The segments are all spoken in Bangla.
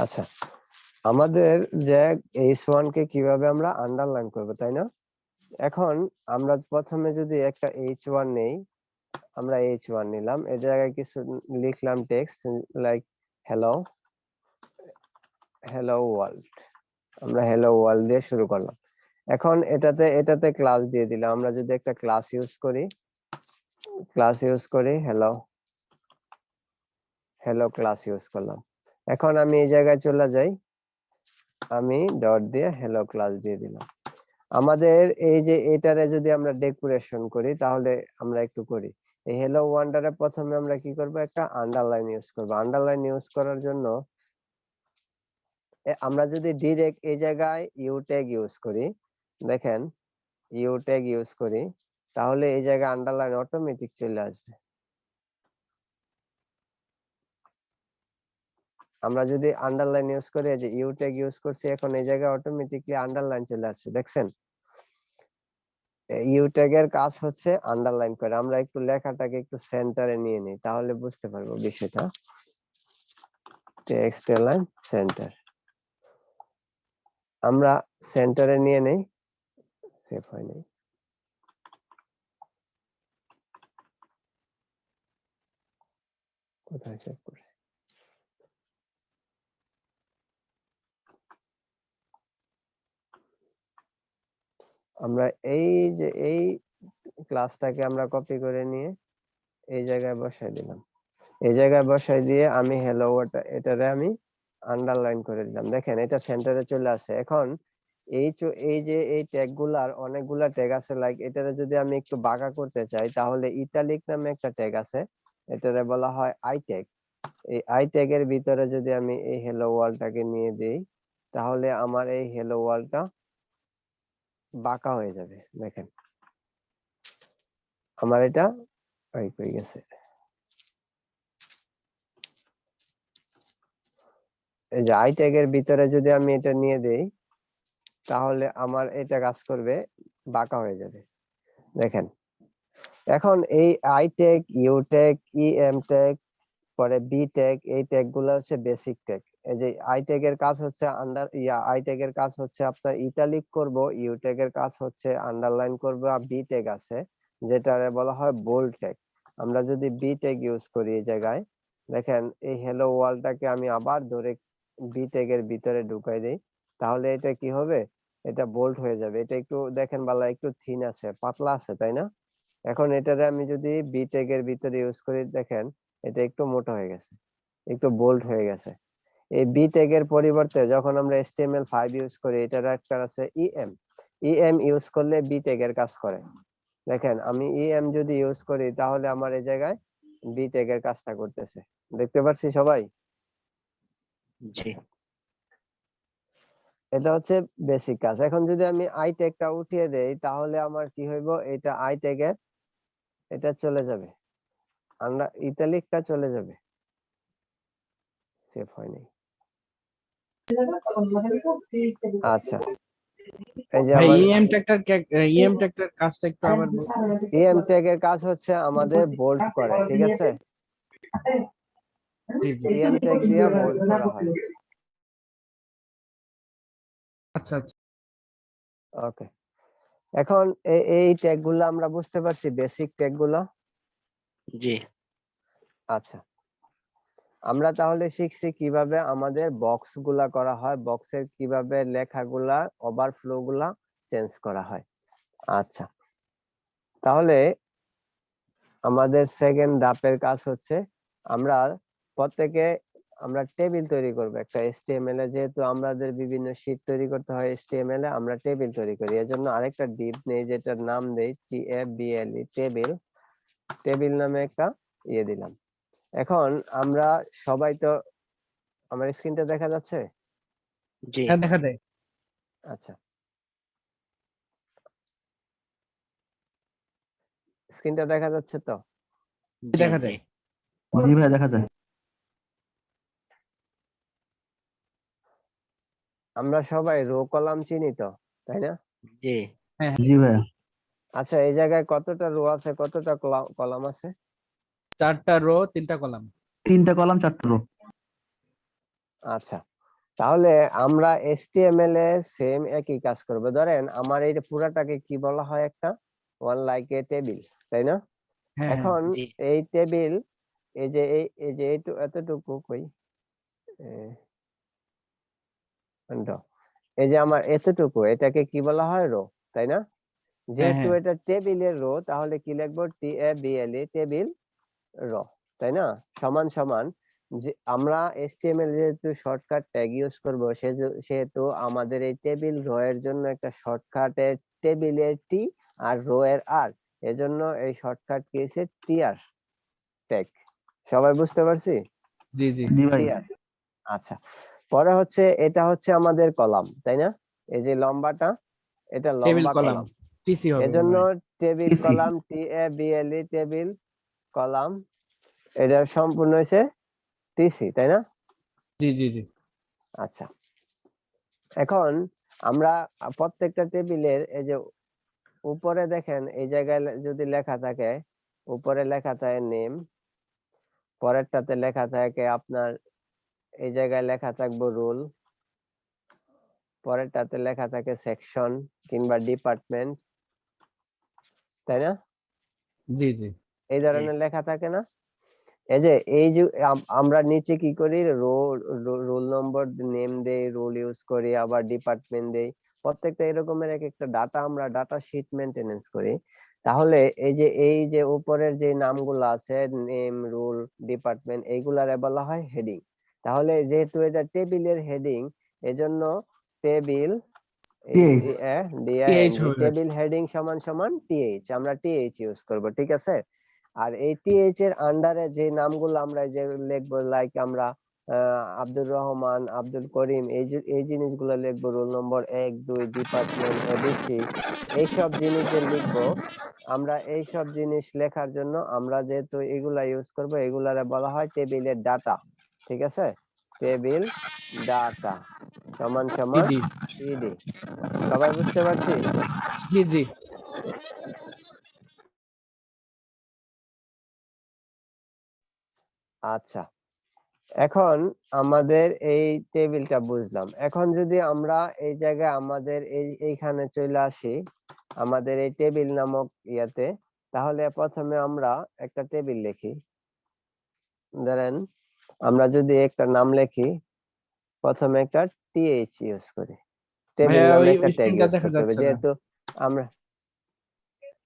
আচ্ছা, আমাদের যে h1 কে কিভাবে আমরা আন্ডারলাইন করব, তাই না? এখন আমরা প্রথমে যদি একটা h1 নেই, আমরা h1 নিলাম, এই জায়গায় কিছু লিখলাম text like hello hello world. আমরা হ্যালো ওয়ার্ল্ড দিয়ে শুরু করলাম। এখন এটাতে ক্লাস দিয়ে দিলাম। আমরা যদি একটা ক্লাস ইউজ করি হ্যালো হ্যালো ক্লাস ইউজ করলাম। এখন আমি এই জায়গায় চলে যাই, আমি ডট দিয়ে হ্যালো ক্লাস দিয়ে দিলাম। আমাদের এই যে এটারে যদি আমরা ডেকোরেশন করি, তাহলে আমরা একটু করি। এই হ্যালো ওয়ান্ডারে প্রথমে আমরা কি করব, একটা আন্ডারলাইন ইউজ করব। আন্ডারলাইন ইউজ করার জন্য আমরা যদি ডিরেক্ট এই জায়গায় ইউ ট্যাগ ইউজ করি, দেখেন ইউ ট্যাগ ইউজ করি, তাহলে এই জায়গায় আন্ডারলাইন অটোমেটিক চলে আসবে। আমরা যদি আন্ডারলাইন ইউজ করি, এই যে ইউ ট্যাগ ইউজ করছি, এখন এই জায়গায় অটোমেটিকলি আন্ডারলাইন চলে আসছে, দেখছেন? ইউ ট্যাগ এর কাজ হচ্ছে আন্ডারলাইন করে। আমরা একটু লেখাটাকে একটু সেন্টারে নিয়ে নিই, তাহলে বুঝতে পারবো বিষয়টা। টেক্সট লাইন সেন্টার, আমরা সেন্টারে নিয়ে নেই, সেভ হয় নাই। কোথায় সেভ করছি? আমরা এই যে এই ক্লাসটাকে আমরা কপি করে নিয়ে এই জায়গায় বসাই দিলাম। এই জায়গায় বসাই দিয়ে আমি হ্যালো এটারে আমি আন্ডারলাইন করে দিলাম। দেখেন এটা সেন্টারে চলে আসে। এখন এই যে এই ট্যাগ গুলার অনেকগুলা ট্যাগ আছে, লাইক এটারে যদি আমি একটু বাঁকা করতে চাই, তাহলে ইটালিক নামে একটা ট্যাগ আছে, এটারে বলা হয় আই ট্যাগ। এই আই ট্যাগ এর ভিতরে যদি আমি এই হ্যালো ওয়ার্ল্ডটাকে নিয়ে দিই, তাহলে আমার এই হ্যালো ওয়ার্ল্ডটা বাঁকা হয়ে যাবে। দেখেন আমার এটা হয়ে গেছে। এই যে আই ট্যাগ এর ভিতরে যদি আমি এটা নিয়ে দেই, তাহলে আমার এটা কাজ করবে, বাঁকা হয়ে যাবে। দেখেন এখন এই I tag, U tag, M tag, পরে বি ট্যাগ, এই ট্যাগ গুলো হচ্ছে বেসিক ট্যাগ। এই যে আই ট্যাগ এর কাজ হচ্ছে আই ট্যাগ এর কাজ হচ্ছে আপনার ইটালিক করব, ইউ ট্যাগ এর কাজ হচ্ছে আন্ডারলাইন করব, আর বি ট্যাগ আছে যেটা বলা হয় বোল্ড ট্যাগ। আমরা যদি বি ট্যাগ ইউজ করি এই জায়গায়, দেখেন এই হ্যালো ওয়ার্ল্ডটাকে আমি আবার ধরে বি ট্যাগ এর ভিতরে ঢুকাই দেই, তাহলে এটা কি হবে, এটা বোল্ড হয়ে যাবে। এটা একটু দেখেন বালা একটু থিন আছে, পাতলা আছে, তাই না? এখন এটারে আমি যদি বি ট্যাগ এর ভিতরে ইউজ করি, দেখেন এটা একটু মোটা হয়ে গেছে, একটু বোল্ড হয়ে গেছে। এই বি ট্যাগ এর পরিবর্তে যখন আমরা HTML5 ইউজ করি, এটার একটা আছে ইএম ইউজ করলে বি ট্যাগ এর কাজ করে। দেখেন আমি ইএম যদি ইউজ করি, তাহলে আমার এই জায়গায় বি ট্যাগ এর কাজটা করতেছে, দেখতে পাচ্ছি সবাই? জি। এটা হচ্ছে বেসিক কাজ। এখন যদি আমি আই ট্যাগটা উঠিয়ে দেই, তাহলে আমার কি হইব, এটা আই ট্যাগ এর এটা চলে যাবে, আমরা ইতালিকটা চলে যাবে। সেভ হয়নি। আচ্ছা, এই যে ভাই আমার ইএম ট্যাগটার কাজটা একটু আবার ইএম ট্যাগ এর কাজ হচ্ছে আমাদের বোল্ড করে, ঠিক আছে? ইএম ট্যাগ দিয়ে বোল্ড করা হয়। আচ্ছা আচ্ছা। ওকে, এখন এই ট্যাগ গুলো আমরা বুঝতে পারছি, বেসিক ট্যাগ গুলো। জি। আচ্ছা, আমরা তাহলে শিখছি কিভাবে আমাদের বক্স গুলা করা হয়, বক্সের কিভাবে লেখাগুলা ওভারফ্লো গুলা চেঞ্জ করা হয়। আচ্ছা, তাহলে আমাদের সেকেন্ড ধাপের কাজ হচ্ছে আমরা প্রত্যেকে আমরা টেবিল তৈরি করব একটা HTML এ। যেহেতু আমাদের বিভিন্ন শীট তৈরি করতে হয় HTML এ, আমরা টেবিল তৈরি করি। এর জন্য আরেকটা ডিভ নেই, যেটার নাম দেই TABLE, টেবিল। টেবিল নামে একটা দিলাম। এখন আমরা সবাই তো, আমার স্ক্রিনটা দেখা যাচ্ছে? জি। হ্যাঁ দেখা যায়। আচ্ছা, স্ক্রিনটা দেখা যাচ্ছে তো? দেখা যায়। জি ভাই দেখা যায়। আমরা সবাই রো কলাম চিনি তো, তাই না? জি। জি ভাই। আচ্ছা, এই জায়গায় কতটা রো আছে, কতটা কলাম আছে? 4টা রো 3টা কলাম। 3টা কলাম 4টা রো। আচ্ছা, তাহলে আমরা HTML এ সেম একই কাজ করব। ধরেন আমার এই পুরাটাকে কি বলা হয়, একটা ওয়ান লাইক এ টেবিল, তাই না? হ্যাঁ হ্যাঁ এখন জি এই টেবিল, এই যে এতটুকু কই, এই যে আমার এতটুকু, এটাকে কি বলা হয়, রো, তাই না? হ্যাঁ যেহেতু হ্যাঁ এটা টেবিলের রো, তাহলে কি লিখবো, TABLE, টেবিল র, তাই না? সমান সমান, যে আমরা HTML যেহেতু শর্টকাট ট্যাগ ইউজ করব, সেহেতু আমাদের এই টেবিল রো এর জন্য একটা শর্টকাটের টেবিলের টি আর রো এর আর, এজন্য এই শর্টকাট কি হচ্ছে, টিআর ট্যাগ। সবাই বুঝতে পারছি? জি জি জি ভাই। টিআর। আচ্ছা, পরে হচ্ছে এটা হচ্ছে আমাদের কলাম, তাই না? এই যে লম্বাটা, এটা টেবিল লম্বা কলাম কলাম, টিসি হবে মনে এজন্য হয়। Table TC column, TABLE, table column, এটা সম্পূর্ণ হয়েছে টিসি, তাই না? জি জি জি আচ্ছা, এখন আমরা প্রত্যেকটা টেবিলের এই যে উপরে দেখেন, এই জায়গায় যদি লেখা থাকে, উপরে লেখা থাকে নেম, পরেরটাতে লেখা থাকে আপনার, এই জায়গায় লেখা থাকবে রোল, পরেরটাতে লেখা থাকে সেকশন কিংবা ডিপার্টমেন্ট, তাই না? জি জি এই ধরনের লেখা থাকে না? এই যে আমরা নিচে কি করি, রোল নম্বর নেম দেই, রোল ইউজ করি, আবার ডিপার্টমেন্ট দেই, প্রত্যেকটা এরকমের এক একটা ডাটা আমরা ডাটা শিট মেনটেনেন্স করি। তাহলে এই যে উপরের যে নামগুলো আছে, নেম, রোল, ডিপার্টমেন্ট, এইগুলারে বলা হয় হেডিং। তাহলে যেহেতু এটা টেবিলের হেডিং, এজন্য টেবিল TH টিএইচ হবে ভাই। টেবিল হেডিং সমান সমান টিএইচ, আমরা টিএইচ ইউজ করব, ঠিক আছে? আর এই টিএইচ এর আন্ডারে যে নামগুলো আমরা যে লিখবো, লাইক আমরা আব্দুর রহমান, আব্দুল করিম, এই জিনিসগুলো লিখবো, রোল নম্বর 1 2, ডিপার্টমেন্ট ABC, এইসব জিনিস যে লিখবো, আমরা এইসব জিনিস লেখার জন্য আমরা যেহেতু এগুলা ইউজ করব, এগুলারে বলা হয় টেবিলের ডাটা, ঠিক আছে? টেবিল ডাটা সমান সমান টিডি টিডি। সবাই বুঝতে পারছি? জি জি আচ্ছা, এখন আমাদের এই টেবিলটা বুঝলাম। এখন যদি আমরা এই জায়গায় আমাদের এইখানে চলে আসি, আমাদের এই টেবিল নামক ইয়াতে, তাহলে প্রথমে আমরা একটা টেবিল লিখি। ধরেন আমরা যদি একটা নাম লিখি, প্রথমে একটা টিএইচ ইউজ করি, টেবিল ভাইয়া, নামে ওই একটা ট্যাগ স্ক্রিনটা ইউজ দেখা করতে হবে, যাচ্ছে না, যেহেতু আমরা,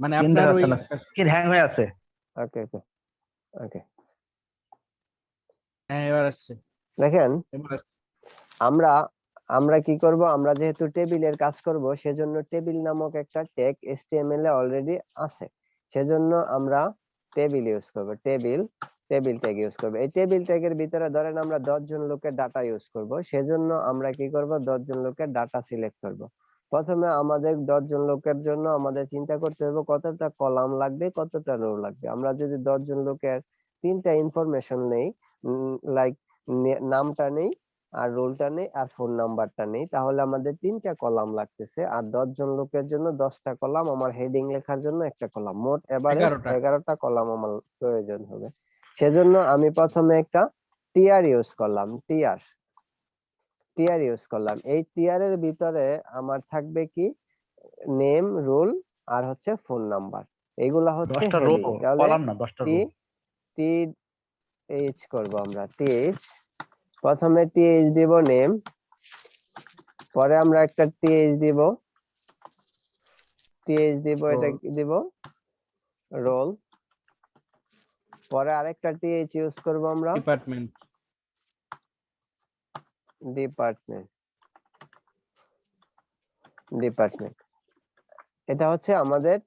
মানে স্ক্রিন আপনার দেখা ওই যাচ্ছে না, স্ক্রিন হ্যাং হয়ে আছে। ওকে ওকে ওকে, হ্যাঁ এবার আসছে, দেখেন এবার আসছে। আমরা আমরা কি করব, আমরা যেহেতু টেবিলের কাজ করব, সেজন্য টেবিল নামক একটা ট্যাগ HTML এ অলরেডি আছে, সেজন্য আমরা টেবিল ইউজ করব, টেবিল ট্যাগ ইউজ করব। এই টেবিল ট্যাগের ভিতরে ধরেন আমরা 10 জন লোকের ডাটা ইউজ করব, সেজন্য আমরা কি করব, 10 জন লোকের ডাটা সিলেক্ট করব। প্রথমে আমাদের 10 জন লোকের জন্য আমাদের চিন্তা করতে হবে কতটা কলাম লাগবে, কতটা রো লাগবে। আমরা যদি 10 জন লোকের 3টা ইনফরমেশন নেই, লাইক নামটা নেই, আর রোলটা নেই, আর ফোন নাম্বারটা নেই, তাহলে আমাদের 3টা কলাম লাগতেছে। আর 10 জন লোকের জন্য 10টা কলাম, আমার হেডিং লেখার জন্য একটা কলাম, মোট এভারেজ 11টা 11টা কলাম আমার প্রয়োজন হবে। সেজন্য আমি প্রথমে একটা টিআর ইউজ করলাম, টিআর ইউজ করলাম। এই টিআর এর ভিতরে আমার থাকবে কি, নেম, রোল, আর হচ্ছে ফোন নাম্বার, এগুলা হচ্ছে 10টা রো, হেডিং। তাহলে কলাম না, 10টা টি রো। টি এইচ করবো আমরা, টিএইচ, প্রথমে টিএইচ দিব নেম, পরে আমরা একটা টিএইচ দিব, এটা রোল কি দিব, রোল, পরে আরেকটা টিএইচ ইউজ করব আমরা, ডিপার্টমেন্ট। Department, department. এটা হচ্ছে আমাদের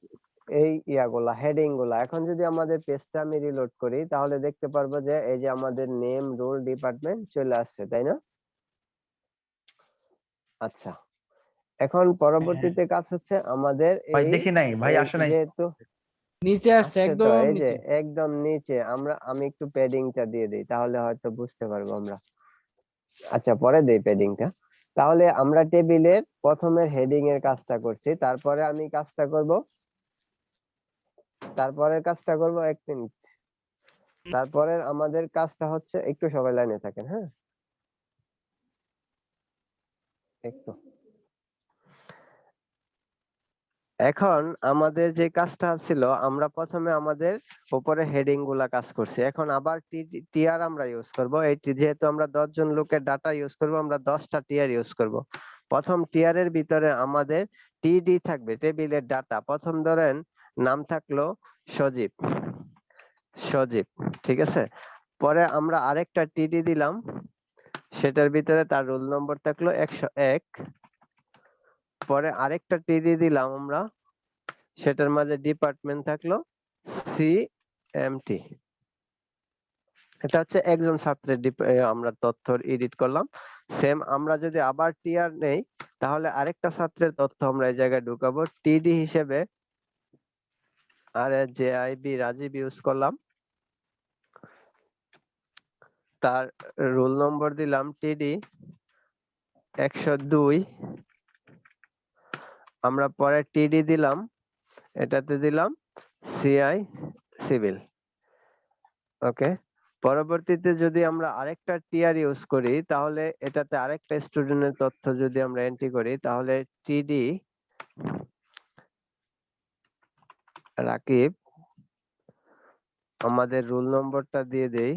এই ইয়াগুলা, হেডিং গুলা। এখন যদি আমাদের পেজটা আমি রিলোড করি, তাহলে দেখতে পারবো যে এই যে আমাদের নেম, রোল, ডিপার্টমেন্ট চলে আসছে, তাই না? আচ্ছা, এখন পরবর্তীতে কাজ হচ্ছে আমাদের ভাই এই দেখি নাই, ভাই এই আসে নাই। যেহেতু নিচে আসছে, আসছে, তো একদম এই যে নিচে। একদম নিচে, আমি একটু প্যাডিংটা দিয়ে দিই, তাহলে হয়তো বুঝতে পারবো আমরা। আচ্ছা, পরে দেই প্যাডিংটা। তাহলে আমরা টেবিলের প্রথমের হেডিং এর কাজটা করছি, তারপরে আমি কাজটা করব, তারপরের কাজটা করব, 1 মিনিট। তারপরে আমাদের কাজটা হচ্ছে, একটু সবাই লাইনে থাকেন, হ্যাঁ। একটু এখন আমাদের যে কাজটা ছিল, আমরা প্রথমে আমাদের উপরে হেডিং গুলা কাজ করছি, এখন আবার টিআর আমরা ইউজ করব। এই যেহেতু আমরা 10 জন লোকের ডাটা ইউজ করব, আমরা 10টা টিআর ইউজ করব। প্রথম টিআর এর ভিতরে আমাদের টিডি থাকবে, টেবিলের ডাটা। প্রথম ধরেন নাম থাকলো সজীব, সজীব, ঠিক আছে। পরে আমরা আরেকটা টিডি দিলাম, সেটার ভিতরে তার রোল নম্বর থাকলো 101। পরে আরেকটা টিডি দিলাম আমরা, সেটার মাঝে ডিপার্টমেন্ট থাকলো সিএমটি। এটা হচ্ছে একজন ছাত্রের আমরা তথ্য এডিট করলাম। সেম আমরা যদি আবার টিআর নেই, তাহলে আরেকটা ছাত্রের তথ্য আমরা এই জায়গায় ঢুকাবো। টিডি হিসেবে আর জেআইবি রাজীব ইউজ করলাম, তার রোল নম্বর দিলাম টিডি 102। আমরা পরে টিডি দিলাম, এটাতে দিলাম সিআই সিভিল। ওকে, পরবর্তীতে যদি আমরা আরেকটা টিআর ইউজ করি, তাহলে এটাতে আরেকটা স্টুডেন্টের তথ্য যদি আমরা এন্ট্রি করি, তাহলে টিডি রাকিব, আমাদের রোল নম্বরটা দিয়ে দেই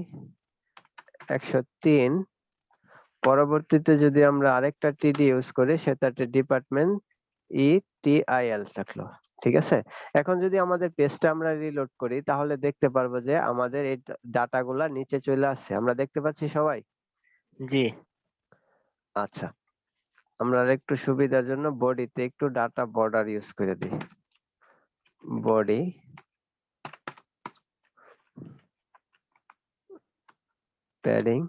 103। পরবর্তীতে যদি আমরা আরেকটা টিডি ইউজ করি, সেটাতে ডিপার্টমেন্ট ইটিআইএল থাকলো, ঠিক আছে। এখন যদি আমাদের পেজটা আমরা রিলোড করি, তাহলে দেখতে পারবো যে আমাদের এই ডাটাগুলা নিচে চলে আসছে। আমরা দেখতে পাচ্ছি সবাই? জি আচ্ছা, আমরা একটু সুবিধার জন্য বডিতে একটু ডাটা বর্ডার ইউজ করে দিই। বডি প্যাডিং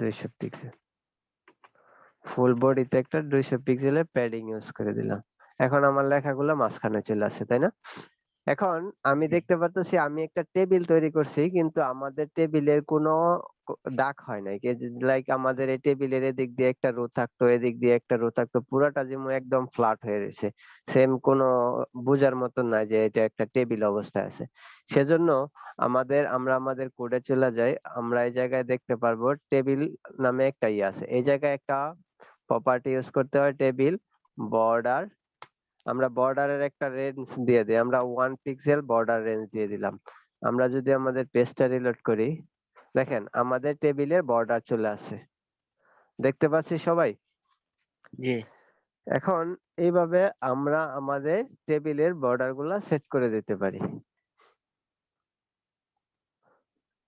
200 পিক্সেল, ফুল বডিতে একটা 200 পিক্সেলের প্যাডিং ইউজ করে দিলাম। এখন আমার লেখাগুলো মাঝখানে চলে আসে, তাই না? এখন আমি দেখতে পাচ্ছি আমি একটা টেবিল তৈরি করছি, কিন্তু আমাদের টেবিলের কোনো দাগ হয় নাই। লাইক আমাদের এই টেবিলের এদিক দিয়ে একটা রো থাকতো, এদিক দিয়ে একটা রো থাকতো, পুরাটা যেমন একদম ফ্ল্যাট হয়ে রয়েছে। সেম কোনো বোঝার মতন নাই যে এটা একটা টেবিল অবস্থায় আছে। সেজন্য আমরা আমাদের কোডে চলে যাই, আমরা এই জায়গায় দেখতে পারবো টেবিল নামে একটা আছে। এই জায়গায় একটা প্রপার্টি ইউজ করতে হয়, টেবিল বর্ডার। আমরা বর্ডারের একটা রেঞ্জ দিয়ে দিই, আমরা 1 পিক্সেল বর্ডার রেঞ্জ দিয়ে দিলাম। আমরা যদি আমাদের পেজটা রিলোড করি, দেখেন আমাদের টেবিলের বর্ডার চলে আসে, দেখতে পাচ্ছি সবাই? জি এখন এইভাবে আমরা আমাদের টেবিলের বর্ডার গুলা সেট করে দিতে পারি।